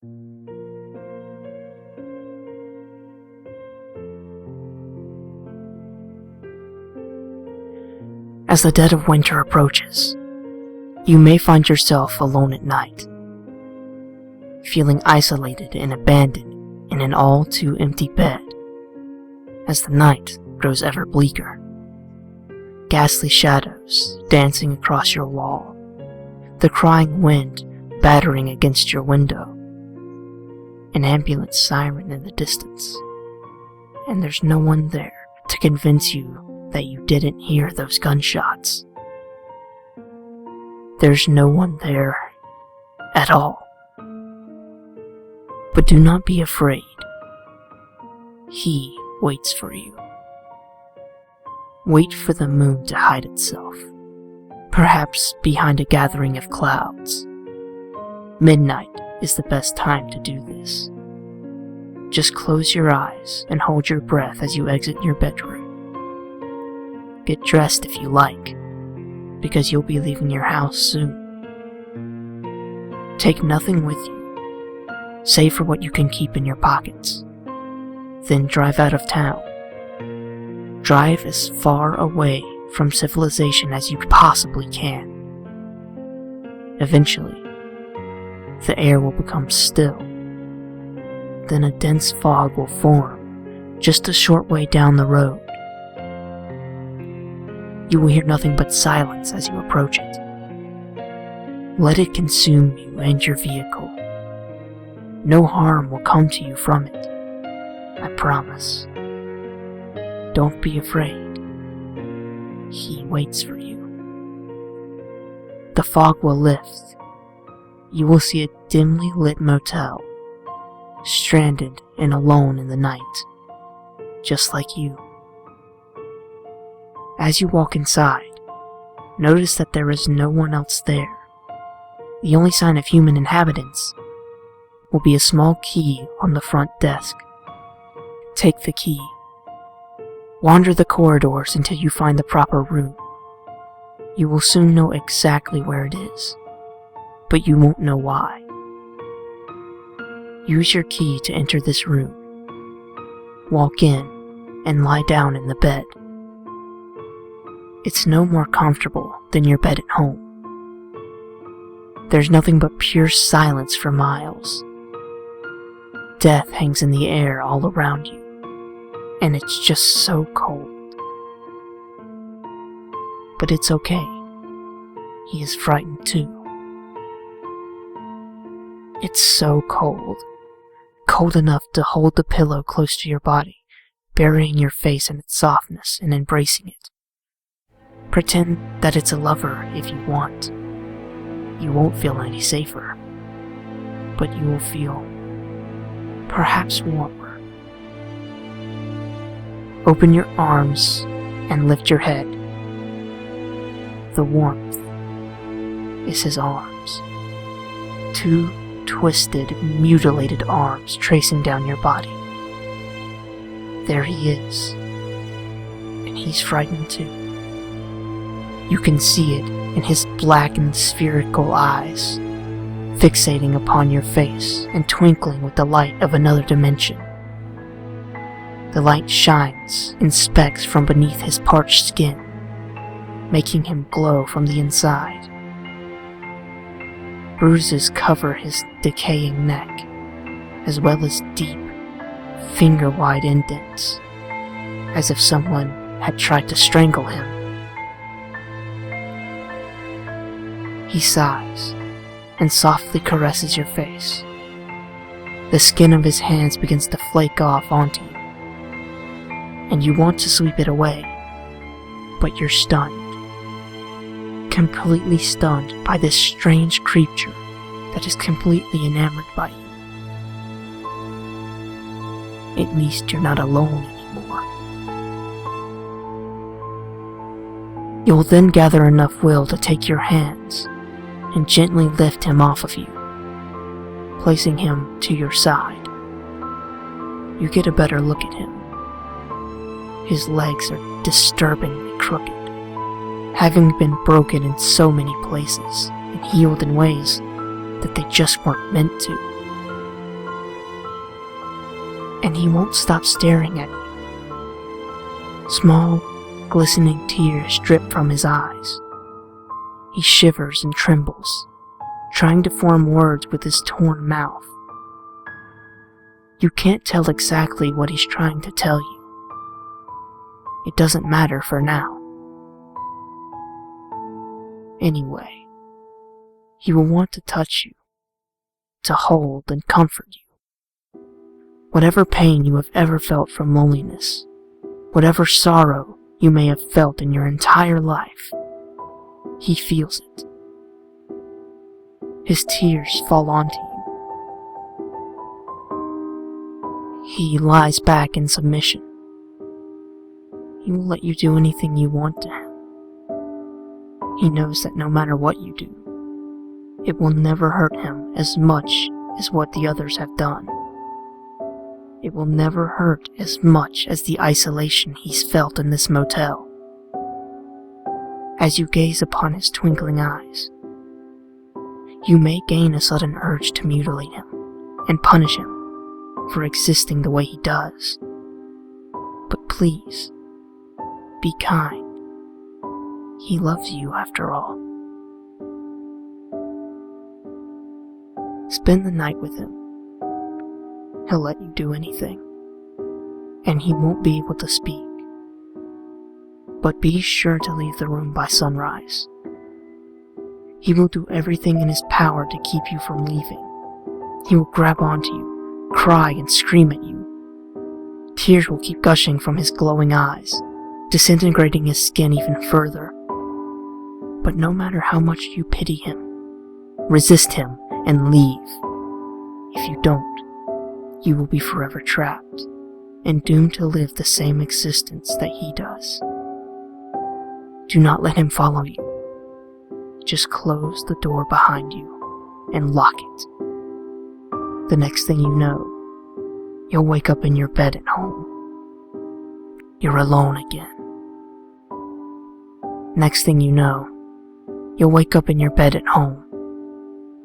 As the dead of winter approaches, you may find yourself alone at night, feeling isolated and abandoned in an all too empty bed. As the night grows ever bleaker, ghastly shadows dancing across your wall, the crying wind battering against your window, an ambulance siren in the distance, and there's no one there to convince you that you didn't hear those gunshots. There's no one there at all. But do not be afraid. He waits for you. Wait for the moon to hide itself, perhaps behind a gathering of clouds. Midnight is the best time to do this. Just close your eyes and hold your breath as you exit your bedroom. Get dressed if you like, because you'll be leaving your house soon. Take nothing with you, save for what you can keep in your pockets. Then drive out of town. Drive as far away from civilization as you possibly can. Eventually, the air will become still. Then a dense fog will form just a short way down the road. You will hear nothing but silence as you approach it. Let it consume you and your vehicle. No harm will come to you from it, I promise. Don't be afraid. He waits for you. The fog will lift. You will see a dimly lit motel, stranded and alone in the night, just like you. As you walk inside, notice that there is no one else there. The only sign of human inhabitants will be a small key on the front desk. Take the key. Wander the corridors until you find the proper room. You will soon know exactly where it is, but you won't know why. Use your key to enter this room. Walk in and lie down in the bed. It's no more comfortable than your bed at home. There's nothing but pure silence for miles. Death hangs in the air all around you, and it's just so cold. But it's okay. He is frightened too. It's so cold. Cold enough to hold the pillow close to your body, burying your face in its softness and embracing it. Pretend that it's a lover if you want. You won't feel any safer, but you will feel perhaps warmer. Open your arms and lift your head. The warmth is his arms. Two twisted, mutilated arms tracing down your body. There he is, and he's frightened too. You can see it in his blackened spherical eyes, fixating upon your face and twinkling with the light of another dimension. The light shines in specks from beneath his parched skin, making him glow from the inside. Bruises cover his decaying neck, as well as deep, finger-wide indents, as if someone had tried to strangle him. He sighs and softly caresses your face. The skin of his hands begins to flake off onto you, and you want to sweep it away, but you're stunned. Completely stunned by this strange creature that is completely enamored by you. At least you're not alone anymore. You'll then gather enough will to take your hands and gently lift him off of you, placing him to your side. You get a better look at him. His legs are disturbingly crooked, having been broken in so many places and healed in ways that they just weren't meant to. and he won't stop staring at you. Small, glistening tears drip from his eyes. He shivers and trembles, trying to form words with his torn mouth. You can't tell exactly what he's trying to tell you. It doesn't matter for now. Anyway, he will want to touch you, to hold and comfort you. Whatever pain you have ever felt from loneliness, whatever sorrow you may have felt in your entire life, he feels it. His tears fall onto you. He lies back in submission. He will let you do anything you want to him. He knows that no matter what you do, it will never hurt him as much as what the others have done. It will never hurt as much as the isolation he's felt in this motel. As you gaze upon his twinkling eyes, you may gain a sudden urge to mutilate him and punish him for existing the way he does. But please, be kind. He loves you after all. Spend the night with him. He'll let you do anything, and he won't be able to speak. But be sure to leave the room by sunrise. He will do everything in his power to keep you from leaving. He will grab onto you, cry and scream at you. Tears will keep gushing from his glowing eyes, disintegrating his skin even further. But no matter how much you pity him, resist him and leave. If you don't, you will be forever trapped and doomed to live the same existence that he does. Do not let him follow you. Just close the door behind you and lock it. The next thing you know, you'll wake up in your bed at home. You're alone again. Next thing you know, you'll wake up in your bed at home,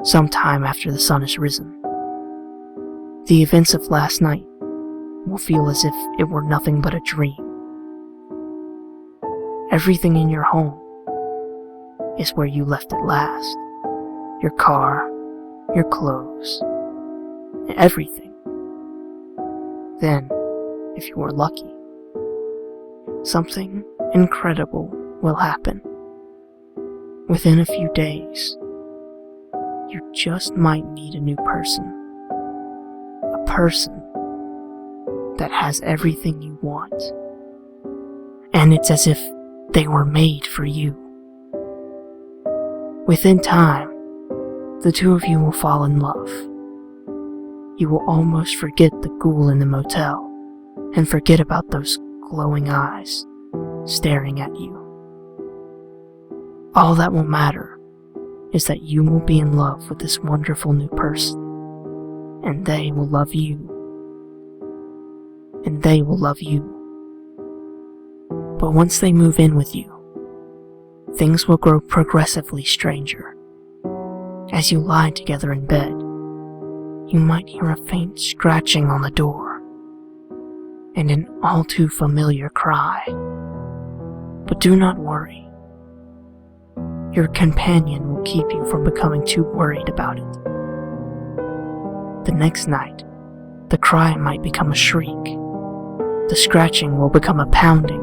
sometime after the sun has risen. The events of last night will feel as if it were nothing but a dream. Everything in your home is where you left it last. Your car, your clothes, everything. Then, if you are lucky, something incredible will happen. Within a few days, you just might meet a new person. A person that has everything you want. And it's as if they were made for you. Within time, the two of you will fall in love. You will almost forget the ghoul in the motel and forget about those glowing eyes staring at you. All that will matter is that you will be in love with this wonderful new person, and they will love you, and they will love you. But once they move in with you, things will grow progressively stranger. As you lie together in bed, you might hear a faint scratching on the door, and an all too familiar cry. But do not worry. Your companion will keep you from becoming too worried about it. The next night, the cry might become a shriek. The scratching will become a pounding.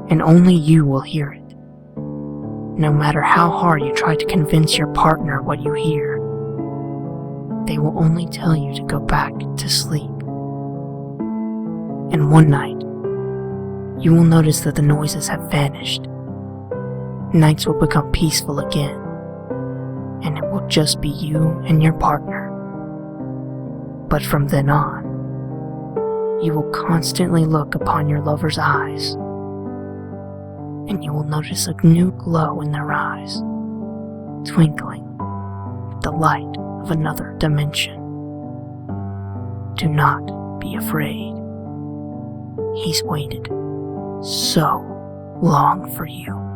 And only you will hear it. No matter how hard you try to convince your partner what you hear, they will only tell you to go back to sleep. And one night, you will notice that the noises have vanished. Nights will become peaceful again, and it will just be you and your partner. But from then on, you will constantly look upon your lover's eyes, and you will notice a new glow in their eyes, twinkling with the light of another dimension. Do not be afraid. He's waited so long for you.